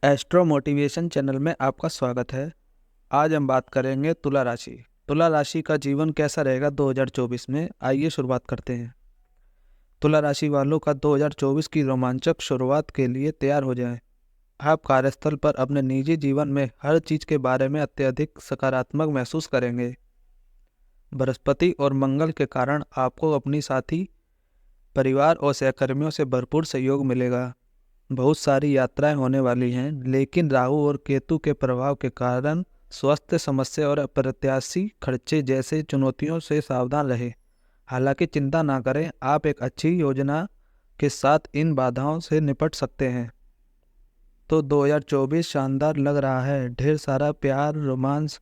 Astro motivation channel में आपका स्वागत है। आज हम बात करेंगे तुला राशि। तुला राशि का जीवन कैसा रहेगा 2024 में। आइए शुरुआत करते हैं। तुला राशि वालों का 2024 की रोमांचक शुरुआत के लिए तैयार हो जाएं। आप कार्यस्थल पर अपने निजी जीवन में हर चीज के बारे में अत्यधिक सकारात्मक महसूस करेंगे। बृहस्पति और मंगल के कारण आपको अपनी साथी, परिवार और सहकर्मियों से भरपूर सहयोग मिलेगा। बहुत सारी यात्राएं होने वाली हैं, लेकिन राहु और केतु के प्रभाव के कारण स्वास्थ्य समस्या और अप्रत्याशित खर्चे जैसे चुनौतियों से सावधान रहें। हालांकि चिंता ना करें, आप एक अच्छी योजना के साथ इन बाधाओं से निपट सकते हैं। तो 2024 शानदार लग रहा है। ढेर सारा प्यार, रोमांस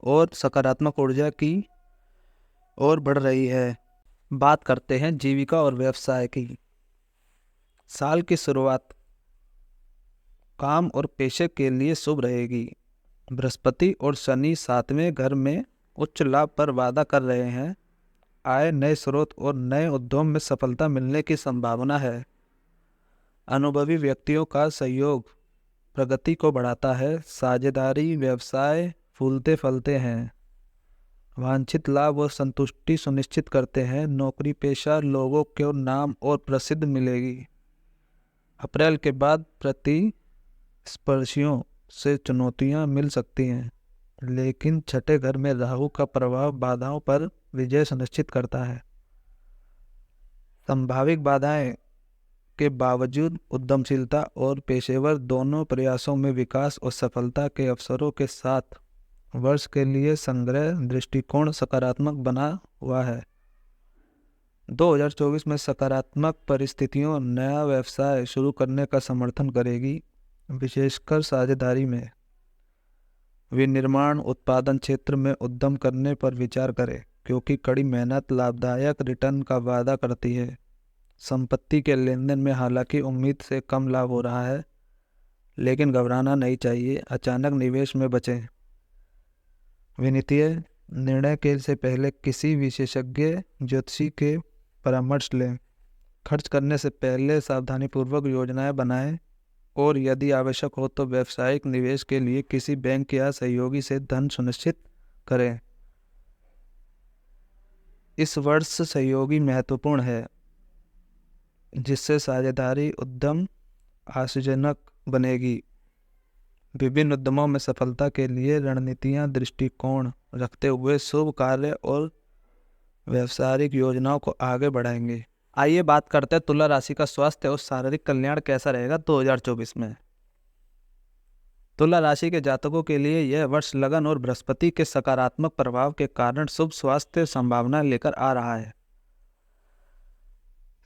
और सकारात्मक ऊर्जा की ओर बढ़ रही है। बात करते हैं जीविका और व्यवसाय की। साल की शुरुआत काम और पेशे के लिए शुभ रहेगी। बृहस्पति और शनि सातवें घर में उच्च लाभ पर वादा कर रहे हैं। आय, नए स्रोत और नए उद्यम में सफलता मिलने की संभावना है। अनुभवी व्यक्तियों का सहयोग प्रगति को बढ़ाता है। साझेदारी व्यवसाय फूलते फलते हैं। वांछित लाभ और संतुष्टि सुनिश्चित करते हैं। नौकरी पेशा लोगों को नाम और प्रसिद्ध मिलेगी। अप्रैल के बाद प्रतिस्पर्शियों से चुनौतियां मिल सकती हैं, लेकिन छठे घर में राहु का प्रभाव बाधाओं पर विजय सुनिश्चित करता है। संभावित बाधाएं के बावजूद उद्यमशीलता और पेशेवर दोनों प्रयासों में विकास और सफलता के अवसरों के साथ वर्ष के लिए संग्रह दृष्टिकोण सकारात्मक बना हुआ है। 2024 में सकारात्मक परिस्थितियों नया व्यवसाय शुरू करने का समर्थन करेगी, विशेषकर साझेदारी में। विनिर्माण उत्पादन क्षेत्र में उद्यम करने पर विचार करें, क्योंकि कड़ी मेहनत लाभदायक रिटर्न का वादा करती है। संपत्ति के लेन देन में हालांकि उम्मीद से कम लाभ हो रहा है, लेकिन घबराना नहीं चाहिए। अचानक निवेश में बचें। वित्तीय निर्णय के से पहले किसी विशेषज्ञ ज्योतिषी के परामर्श लें। खर्च करने से पहले सावधानीपूर्वक योजनाएं बनाएं और यदि आवश्यक हो तो व्यावसायिक निवेश के लिए किसी बैंक या सहयोगी से धन सुनिश्चित करें। इस वर्ष सहयोगी महत्वपूर्ण है, जिससे साझेदारी उद्यम आशाजनक बनेगी। विभिन्न उद्यमों में सफलता के लिए रणनीतियां दृष्टिकोण रखते हुए शुभ कार्य और व्यावसायिक योजनाओं को आगे बढ़ाएंगे। आइए बात करते हैं तुला राशि का स्वास्थ्य और शारीरिक कल्याण कैसा रहेगा 2024 में। तुला राशि के जातकों के लिए यह वर्ष लगन और बृहस्पति के सकारात्मक प्रभाव के कारण शुभ स्वास्थ्य संभावना लेकर आ रहा है।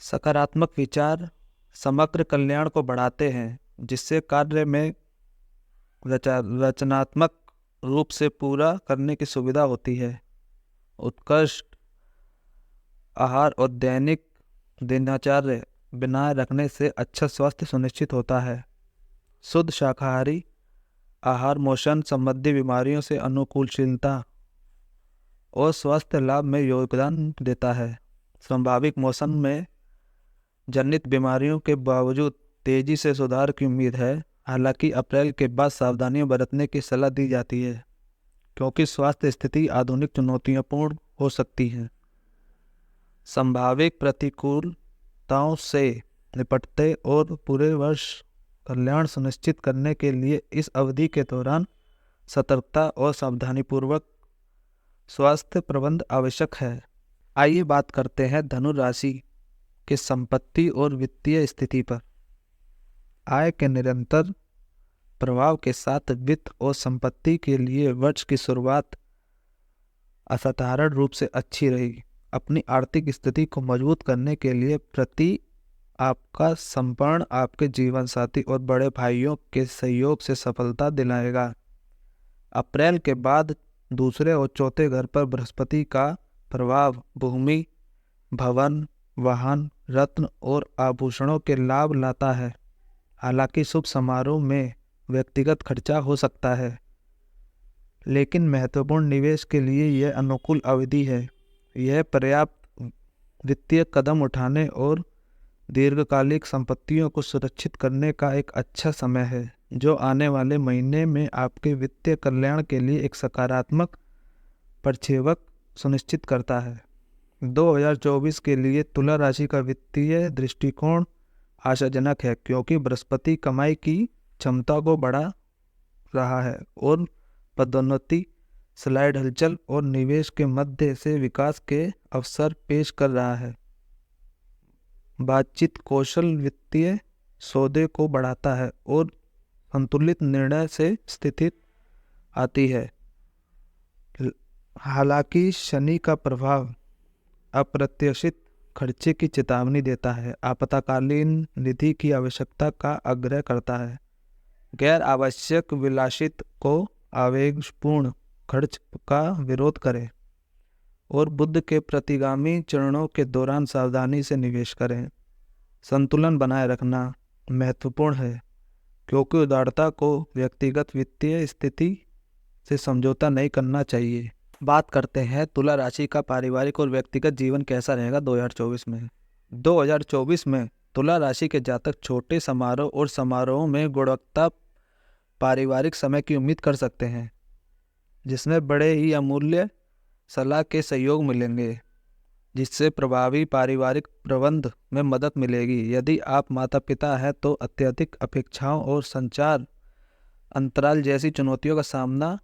सकारात्मक विचार समग्र कल्याण को बढ़ाते हैं, जिससे कार्य में रचनात्मक रूप से पूरा करने की सुविधा होती है। उत्कृष्ट आहार और दैनिक दिनचर्या बनाए रखने से अच्छा स्वास्थ्य सुनिश्चित होता है। शुद्ध शाकाहारी आहार मोशन संबंधी बीमारियों से अनुकूलशीलता और स्वास्थ्य लाभ में योगदान देता है। संभावित मौसम में जनित बीमारियों के बावजूद तेजी से सुधार की उम्मीद है। हालांकि अप्रैल के बाद सावधानियां बरतने की सलाह दी जाती है, क्योंकि स्वास्थ्य स्थिति आधुनिक चुनौतियापूर्ण हो सकती है। संभावित प्रतिकूलताओं से निपटते और पूरे वर्ष कल्याण सुनिश्चित करने के लिए इस अवधि के दौरान सतर्कता और सावधानीपूर्वक स्वास्थ्य प्रबंध आवश्यक है। आइए बात करते हैं धनु राशि के संपत्ति और वित्तीय स्थिति पर। आय के निरंतर प्रभाव के साथ वित्त और संपत्ति के लिए वर्ष की शुरुआत असाधारण रूप से अच्छी रही। अपनी आर्थिक स्थिति को मजबूत करने के लिए प्रति आपका संपर्ण आपके जीवन साथी और बड़े भाइयों के सहयोग से सफलता दिलाएगा। अप्रैल के बाद दूसरे और चौथे घर पर बृहस्पति का प्रभाव भूमि, भवन, वाहन, रत्न और आभूषणों के लाभ लाता है। हालांकि शुभ समारोह में व्यक्तिगत खर्चा हो सकता है, लेकिन महत्वपूर्ण निवेश के लिए यह अनुकूल अवधि है। यह पर्याप्त वित्तीय कदम उठाने और दीर्घकालिक संपत्तियों को सुरक्षित करने का एक अच्छा समय है। जो आने वाले महीने में आपके वित्तीय कल्याण के लिए एक सकारात्मक प्रक्षेपक सुनिश्चित करता है। 2024 के लिए तुला राशि का वित्तीय दृष्टिकोण आशाजनक है, क्योंकि बृहस्पति कमाई की क्षमता को बढ़ा रहा है और पदोन्नति, स्लाइड हलचल और निवेश के मध्य से विकास के अवसर पेश कर रहा है। बातचीत कौशल वित्तीय सौदे को बढ़ाता है और संतुलित निर्णय से स्थिति आती है। हालांकि शनि का प्रभाव अप्रत्याशित खर्चे की चेतावनी देता है, आपातकालीन निधि की आवश्यकता का आग्रह करता है। गैर आवश्यक विलासित को आवेगपूर्ण खर्च का विरोध करें और बुध के प्रतिगामी चरणों के दौरान सावधानी से निवेश करें। संतुलन बनाए रखना महत्वपूर्ण है, क्योंकि उदारता को व्यक्तिगत वित्तीय स्थिति से समझौता नहीं करना चाहिए। बात करते हैं तुला राशि का पारिवारिक और व्यक्तिगत जीवन कैसा रहेगा 2024 में। 2024 में तुला राशि के जातक छोटे समारोह और समारोह में गुणवत्ता पारिवारिक समय की उम्मीद कर सकते हैं, जिसमें बड़े ही अमूल्य सलाह के सहयोग मिलेंगे, जिससे प्रभावी पारिवारिक प्रबंध में मदद मिलेगी। यदि आप माता पिता हैं तो अत्यधिक अपेक्षाओं और संचार अंतराल जैसी चुनौतियों का सामना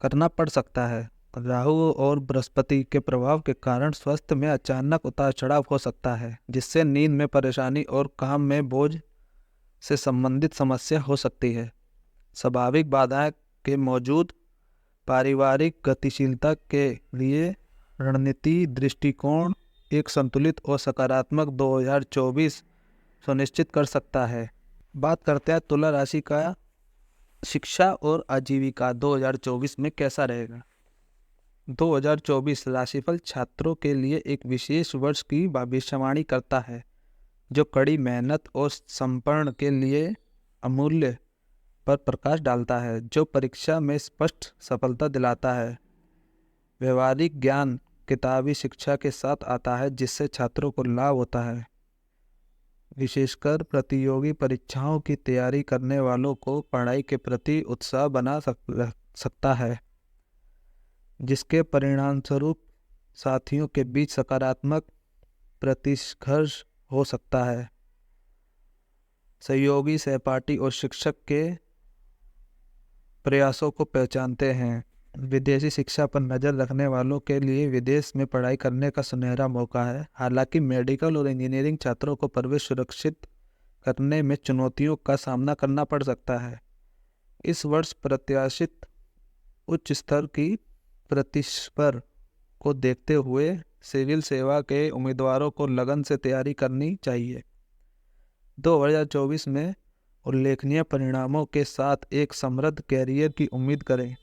करना पड़ सकता है। राहु और बृहस्पति के प्रभाव के कारण स्वास्थ्य में अचानक उतार चढ़ाव हो सकता है, जिससे नींद में परेशानी और काम में बोझ से संबंधित समस्या हो सकती है। स्वाभाविक बाधाएं के मौजूद पारिवारिक गतिशीलता के लिए रणनीति दृष्टिकोण एक संतुलित और सकारात्मक 2024 सुनिश्चित कर सकता है। बात करते हैं तुला राशि का शिक्षा और आजीविका 2024 में कैसा रहेगा। 2024 राशिफल छात्रों के लिए एक विशेष वर्ष की भविष्यवाणी करता है, जो कड़ी मेहनत और समर्पण के लिए अमूल्य पर प्रकाश डालता है, जो परीक्षा में स्पष्ट सफलता दिलाता है। व्यवहारिक ज्ञान किताबी शिक्षा के साथ आता है, जिससे छात्रों को लाभ होता है। विशेषकर प्रतियोगी परीक्षाओं की तैयारी करने वालों को पढ़ाई के प्रति उत्साह बना सकता है, जिसके परिणामस्वरूप साथियों के बीच सकारात्मक प्रतिस्पर्धा हो सकता है। सहयोगी, सहपाठी और शिक्षक के प्रयासों को पहचानते हैं। विदेशी शिक्षा पर नज़र रखने वालों के लिए विदेश में पढ़ाई करने का सुनहरा मौका है। हालांकि मेडिकल और इंजीनियरिंग छात्रों को प्रवेश सुरक्षित करने में चुनौतियों का सामना करना पड़ सकता है। इस वर्ष प्रत्याशित उच्च स्तर की प्रतिस्पर्धा को देखते हुए सिविल सेवा के उम्मीदवारों को लगन से तैयारी करनी चाहिए। 2024 में उल्लेखनीय परिणामों के साथ एक समृद्ध कैरियर की उम्मीद करें,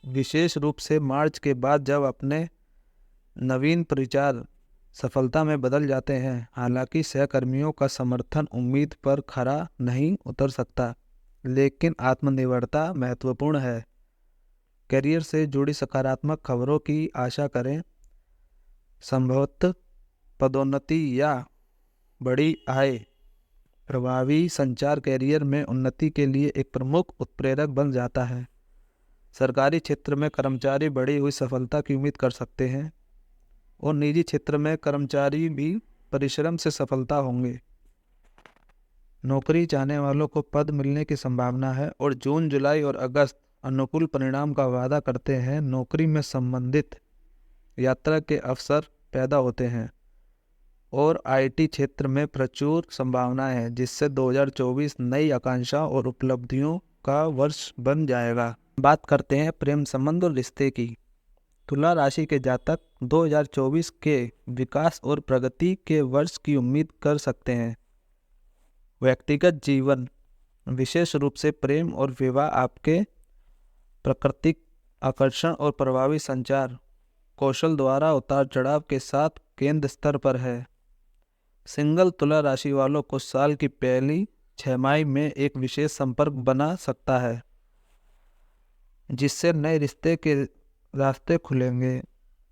विशेष रूप से मार्च के बाद जब अपने नवीन प्रचार सफलता में बदल जाते हैं। हालांकि सहकर्मियों का समर्थन उम्मीद पर खरा नहीं उतर सकता, लेकिन आत्मनिर्भरता महत्वपूर्ण है। करियर से जुड़ी सकारात्मक खबरों की आशा करें। संभवतः पदोन्नति या बड़ी आय। प्रभावी संचार करियर में उन्नति के लिए एक प्रमुख उत्प्रेरक बन जाता है। सरकारी क्षेत्र में कर्मचारी बढ़ी हुई सफलता की उम्मीद कर सकते हैं और निजी क्षेत्र में कर्मचारी भी परिश्रम से सफलता होंगे। नौकरी चाहने वालों को पद मिलने की संभावना है और जून, जुलाई और अगस्त अनुकूल परिणाम का वादा करते हैं। नौकरी में संबंधित यात्रा के अवसर पैदा होते हैं और आईटी क्षेत्र में प्रचुर संभावनाएं हैं, जिससे 2024 नई आकांक्षाओं और उपलब्धियों का वर्ष बन जाएगा। बात करते हैं प्रेम संबंध और रिश्ते की। तुला राशि के जातक 2024 के विकास और प्रगति के वर्ष की उम्मीद कर सकते हैं। व्यक्तिगत जीवन, विशेष रूप से प्रेम और विवाह, आपके प्राकृतिक आकर्षण और प्रभावी संचार कौशल द्वारा उतार चढ़ाव के साथ केंद्र स्तर पर है। सिंगल तुला राशि वालों को साल की पहली छमाही में एक विशेष संपर्क बना सकता है, जिससे नए रिश्ते के रास्ते खुलेंगे।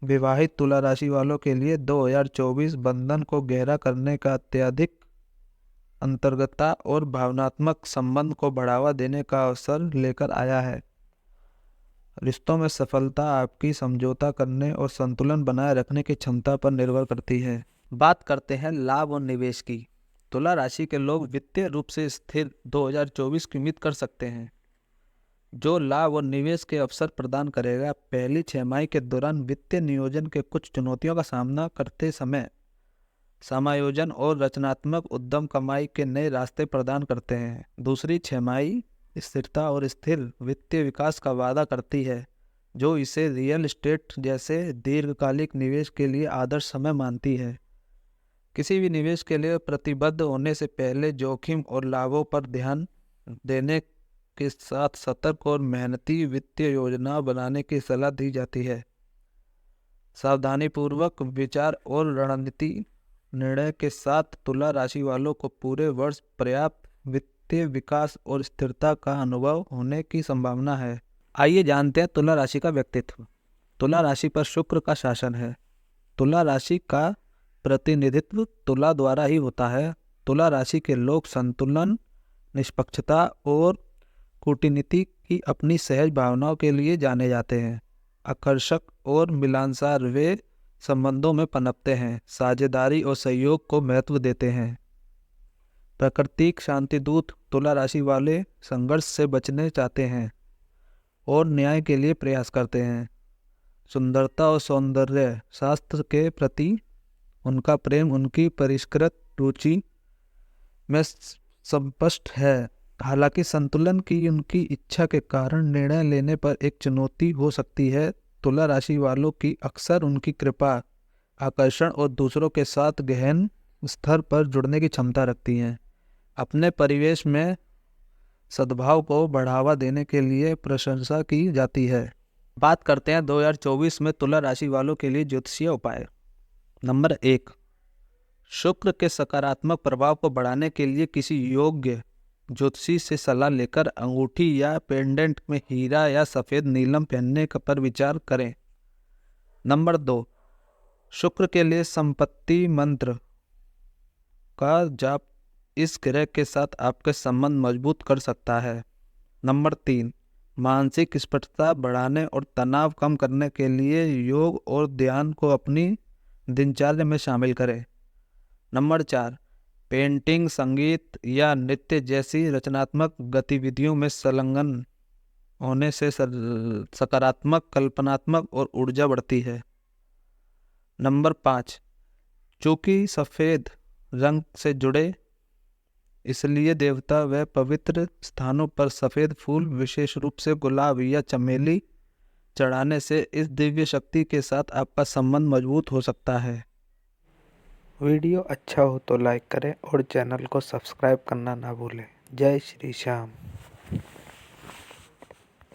विवाहित तुला राशि वालों के लिए 2024 बंधन को गहरा करने का अत्यधिक अंतर्गतता और भावनात्मक संबंध को बढ़ावा देने का अवसर लेकर आया है। रिश्तों में सफलता आपकी समझौता करने और संतुलन बनाए रखने की क्षमता पर निर्भर करती है। बात करते हैं लाभ और निवेश की। तुला राशि के लोग वित्तीय रूप से स्थिर 2024 की उम्मीद कर सकते हैं, जो लाभ और निवेश के अवसर प्रदान करेगा। पहली छमाही के दौरान वित्तीय नियोजन के कुछ चुनौतियों का सामना करते समय समायोजन और रचनात्मक उद्यम कमाई के नए रास्ते प्रदान करते हैं। दूसरी छमाही स्थिरता और स्थिर वित्तीय विकास का वादा करती है, जो इसे रियल एस्टेट जैसे दीर्घकालिक निवेश के लिए आदर्श समय मानती है। किसी भी निवेश के लिए प्रतिबद्ध होने से पहले जोखिम और लाभों पर ध्यान देने के साथ सतर्क और मेहनती वित्तीय योजना बनाने की सलाह दी जाती है। सावधानीपूर्वक विचार और रणनीति निर्णय के साथ तुला राशि वालों को पूरे वर्ष पर्याप्त वित्तीय विकास और स्थिरता का अनुभव होने की संभावना है। आइए जानते हैं तुला राशि का व्यक्तित्व। तुला राशि पर शुक्र का शासन है। तुला राशि का प्रतिनिधित्व तुला द्वारा ही होता है। तुला राशि के लोग संतुलन, निष्पक्षता और कूटनीति की अपनी सहज भावनाओं के लिए जाने जाते हैं। आकर्षक और मिलनसार वे संबंधों में पनपते हैं, साझेदारी और सहयोग को महत्व देते हैं। प्राकृतिक शांतिदूत तुला राशि वाले संघर्ष से बचने चाहते हैं और न्याय के लिए प्रयास करते हैं। सुंदरता और सौंदर्य शास्त्र के प्रति उनका प्रेम उनकी परिष्कृत रुचि में स्पष्ट है। हालांकि संतुलन की उनकी इच्छा के कारण निर्णय लेने पर एक चुनौती हो सकती है। तुला राशि वालों की अक्सर उनकी कृपा, आकर्षण और दूसरों के साथ गहन स्तर पर जुड़ने की क्षमता रखती हैं। अपने परिवेश में सद्भाव को बढ़ावा देने के लिए प्रशंसा की जाती है। बात करते हैं 2024 में तुला राशि वालों के लिए ज्योतिषीय उपाय। नंबर 1, शुक्र के सकारात्मक प्रभाव को बढ़ाने के लिए किसी योग्य ज्योतिषी से सलाह लेकर अंगूठी या पेंडेंट में हीरा या सफ़ेद नीलम पहनने पर विचार करें। नंबर 2, शुक्र के लिए संपत्ति मंत्र का जाप इस ग्रह के साथ आपके संबंध मजबूत कर सकता है। नंबर 3, मानसिक स्पष्टता बढ़ाने और तनाव कम करने के लिए योग और ध्यान को अपनी दिनचर्या में शामिल करें। नंबर 4, पेंटिंग, संगीत या नृत्य जैसी रचनात्मक गतिविधियों में संलग्न होने से सकारात्मक, कल्पनात्मक और ऊर्जा बढ़ती है। नंबर 5, चूंकि सफ़ेद रंग से जुड़े इसलिए देवता व पवित्र स्थानों पर सफ़ेद फूल, विशेष रूप से गुलाब या चमेली चढ़ाने से इस दिव्य शक्ति के साथ आपका संबंध मजबूत हो सकता है। वीडियो अच्छा हो तो लाइक करें और चैनल को सब्सक्राइब करना ना भूलें। जय श्री श्याम।